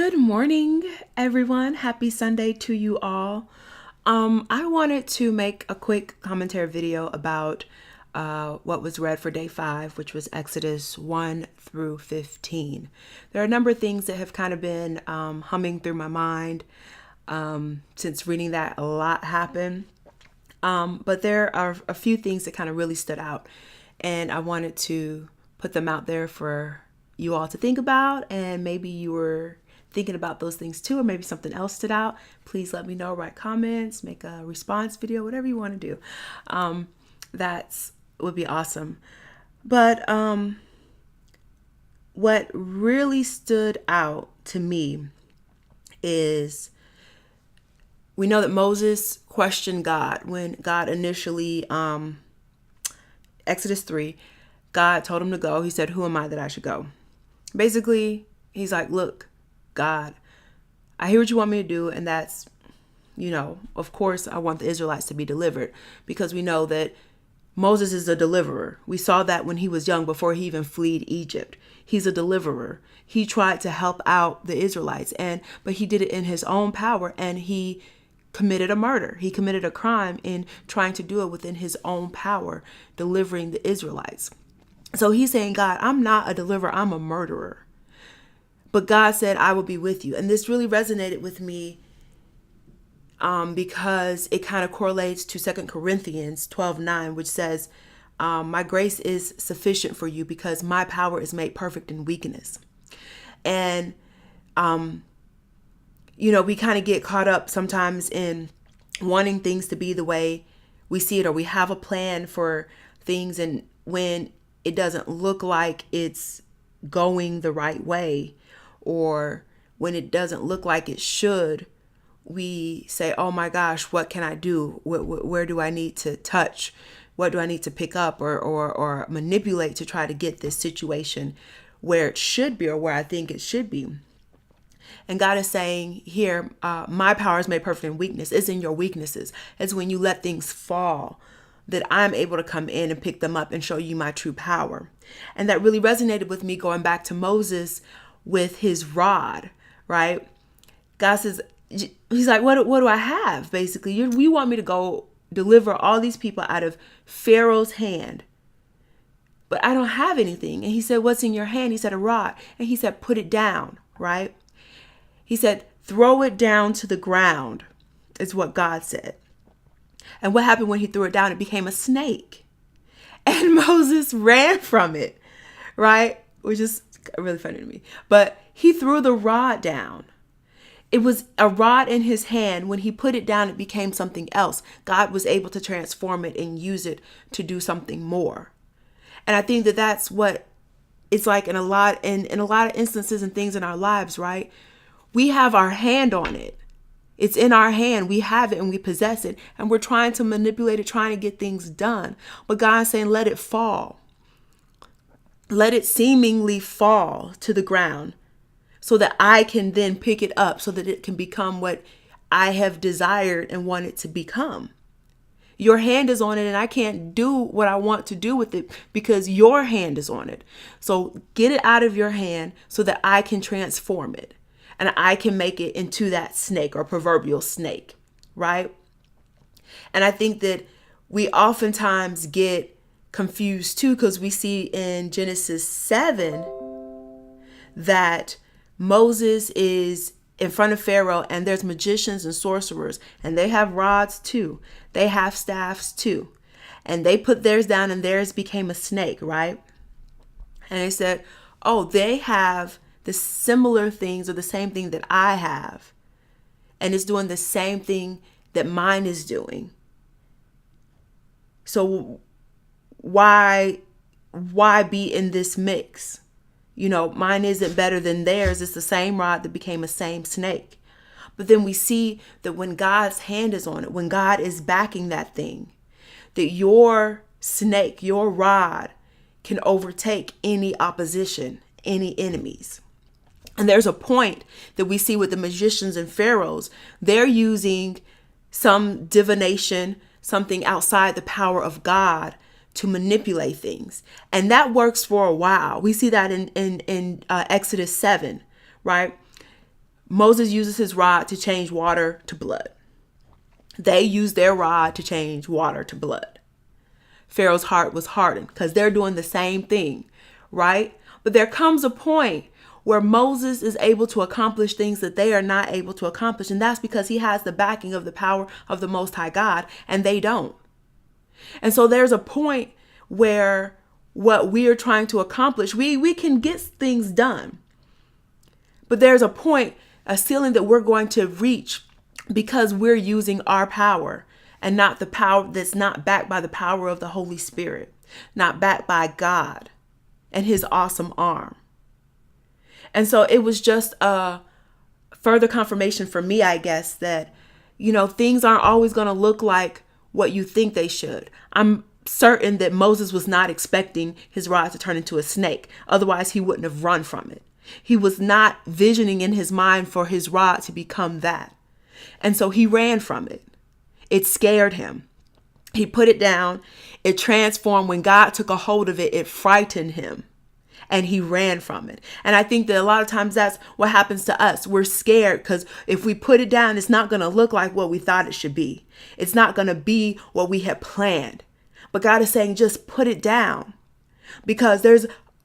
Good morning, everyone. Happy Sunday to you all. I wanted to make a quick commentary video about what was read for day 5, which was Exodus 1 through 15. There are a number of things that have kind of been humming through my mind since reading that. A lot happened, but there are a few things that kind of really stood out, and I wanted to put them out there for you all to think about, and maybe you were thinking about those things too, or maybe something else stood out. Please let me know, write comments, make a response video, whatever you want to do. That would be awesome. But what really stood out to me is we know that Moses questioned God when God initially, Exodus 3, God told him to go. He said, "Who am I that I should go?" Basically, he's like, "Look, God, I hear what you want me to do, and that's, of course, I want the Israelites to be delivered, because we know that Moses is a deliverer. We saw that when he was young, before he even fled Egypt. He's a deliverer. He tried to help out the Israelites, but he did it in his own power, and he committed a murder. He committed a crime in trying to do it within his own power, delivering the Israelites. So he's saying, God, I'm not a deliverer, I'm a murderer. But God said, I will be with you. And this really resonated with me because it kind of correlates to 2 Corinthians 12:9, which says, my grace is sufficient for you because my power is made perfect in weakness. And, we kind of get caught up sometimes in wanting things to be the way we see it, or we have a plan for things, and when it doesn't look like it's going the right way, or when it doesn't look like it should, we say, oh my gosh, what can I do? Where do I need to touch? What do I need to pick up or manipulate to try to get this situation where it should be, or where I think it should be? And God is saying here, my power is made perfect in weakness. It's in your weaknesses. It's when you let things fall that I'm able to come in and pick them up and show you my true power. And that really resonated with me, going back to Moses with his rod, right? God says, he's like, what do I have? Basically, you want me to go deliver all these people out of Pharaoh's hand, but I don't have anything. And he said, what's in your hand? He said, a rod. And he said, put it down, right? He said, throw it down to the ground, is what God said. And what happened when he threw it down? It became a snake. And Moses ran from it, right? Which is really funny to me. But he threw the rod down. It was a rod in his hand. When he put it down, it became something else. God was able to transform it and use it to do something more. And I think that that's what it's like in a lot of instances and things in our lives, right? We have our hand on it. It's in our hand. We have it and we possess it. And we're trying to manipulate it, trying to get things done. But God's saying, let it fall. Let it seemingly fall to the ground so that I can then pick it up, so that it can become what I have desired and want it to become. Your hand is on it, and I can't do what I want to do with it because your hand is on it. So get it out of your hand so that I can transform it. And I can make it into that snake, or proverbial snake, right? And I think that we oftentimes get confused too, because we see in Genesis 7 that Moses is in front of Pharaoh, and there's magicians and sorcerers, and they have rods too. They have staffs too. And they put theirs down, and theirs became a snake, right? And they said, oh, they have the similar things, or the same thing that I have, and it's doing the same thing that mine is doing. So why be in this mix? Mine isn't better than theirs. It's the same rod that became a same snake. But then we see that when God's hand is on it, when God is backing that thing, that your snake, your rod, can overtake any opposition, any enemies. And there's a point that we see with the magicians and pharaohs. They're using some divination, something outside the power of God, to manipulate things. And that works for a while. We see that in Exodus 7, right? Moses uses his rod to change water to blood. They use their rod to change water to blood. Pharaoh's heart was hardened because they're doing the same thing, right? But there comes a point where Moses is able to accomplish things that they are not able to accomplish. And that's because he has the backing of the power of the Most High God, and they don't. And so there's a point where what we are trying to accomplish, we can get things done. But there's a point, a ceiling that we're going to reach because we're using our power and not the power that's not backed by the power of the Holy Spirit, not backed by God and his awesome arm. And so it was just a further confirmation for me, I guess, that, things aren't always going to look like what you think they should. I'm certain that Moses was not expecting his rod to turn into a snake. Otherwise, he wouldn't have run from it. He was not visioning in his mind for his rod to become that. And so he ran from it. It scared him. He put it down. It transformed. When God took a hold of it, it frightened him. And he ran from it. And I think that a lot of times that's what happens to us. We're scared because if we put it down, it's not going to look like what we thought it should be. It's not going to be what we had planned. But God is saying, just put it down, because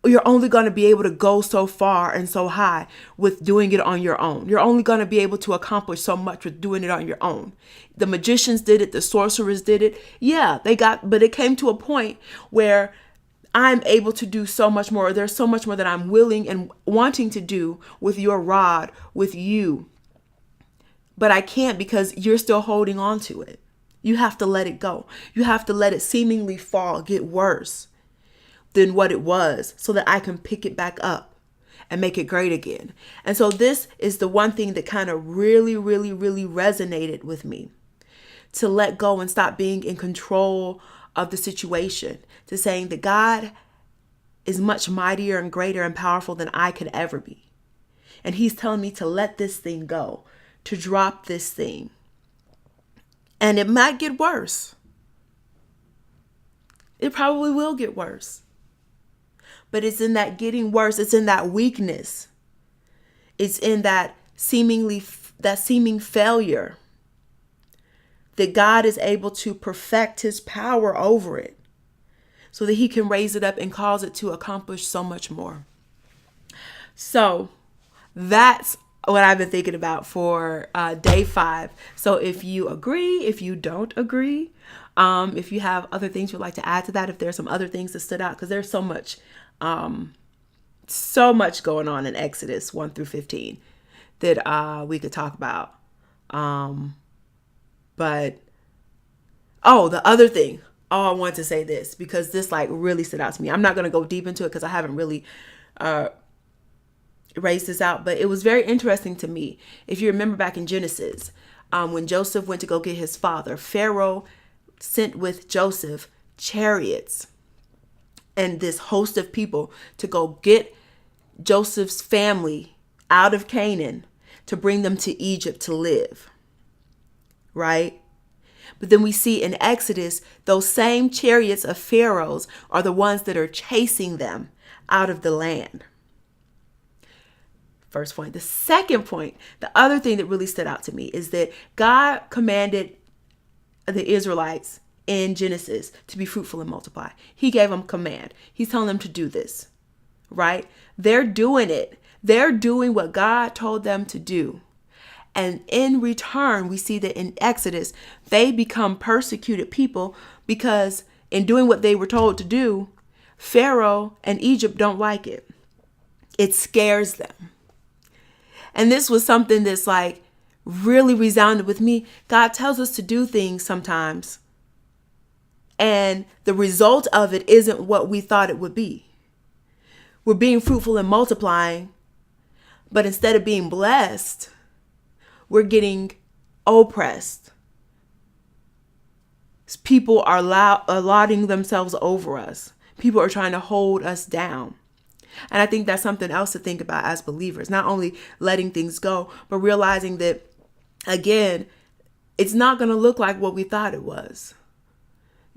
you're only going to be able to go so far and so high with doing it on your own. You're only going to be able to accomplish so much with doing it on your own. The magicians did it. The sorcerers did it. Yeah, but it came to a point where I'm able to do so much more. There's so much more that I'm willing and wanting to do with your rod, with you. But I can't because you're still holding on to it. You have to let it go. You have to let it seemingly fall, get worse than what it was, so that I can pick it back up and make it great again. And so this is the one thing that kind of really, really, really resonated with me. To let go and stop being in control of the situation. To saying that God is much mightier and greater and powerful than I could ever be. And he's telling me to let this thing go, to drop this thing. And it might get worse. It probably will get worse. But it's in that getting worse. It's in that weakness. It's in that seeming failure that God is able to perfect his power over it so that he can raise it up and cause it to accomplish so much more. So that's what I've been thinking about for day 5. So if you agree, if you don't agree, if you have other things you'd like to add to that, if there's some other things that stood out, because there's so much going on in Exodus 1 through 15 that we could talk about. But the other thing, I want to say this because this really stood out to me. I'm not going to go deep into it because I haven't really raised this out, but it was very interesting to me. If you remember back in Genesis, when Joseph went to go get his father, Pharaoh sent with Joseph chariots and this host of people to go get Joseph's family out of Canaan to bring them to Egypt to live. Right? But then we see in Exodus, those same chariots of Pharaoh's are the ones that are chasing them out of the land. First point. The second point, the other thing that really stood out to me is that God commanded the Israelites in Genesis to be fruitful and multiply. He gave them command. He's telling them to do this, right? They're doing it. They're doing what God told them to do. And in return, we see that in Exodus, they become persecuted people because in doing what they were told to do, Pharaoh and Egypt don't like it. It scares them. And this was something that's really resounded with me. God tells us to do things sometimes, and the result of it isn't what we thought it would be. We're being fruitful and multiplying, but instead of being blessed, we're getting oppressed. People are allotting themselves over us. People are trying to hold us down. And I think that's something else to think about as believers, not only letting things go, but realizing that, again, it's not going to look like what we thought it was.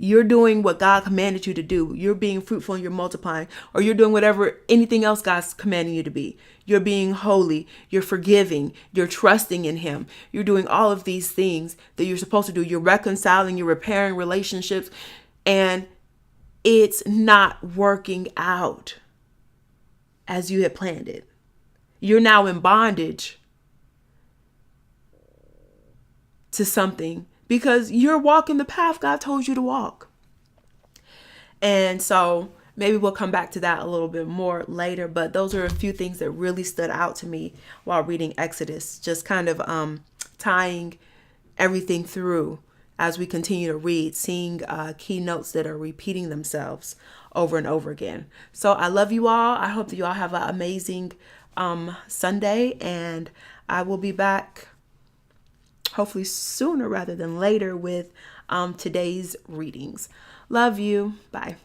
you're doing what God commanded you to do. You're being fruitful and you're multiplying, or you're doing anything else God's commanding you to be. You're being holy, you're forgiving, you're trusting in him. You're doing all of these things that you're supposed to do. You're reconciling, you're repairing relationships, and it's not working out as you had planned it. You're now in bondage to something because you're walking the path God told you to walk. And so maybe we'll come back to that a little bit more later, but those are a few things that really stood out to me while reading Exodus, just kind of tying everything through as we continue to read, seeing key notes that are repeating themselves over and over again. So I love you all. I hope that you all have an amazing Sunday, and I will be back hopefully sooner rather than later with today's readings. Love you. Bye.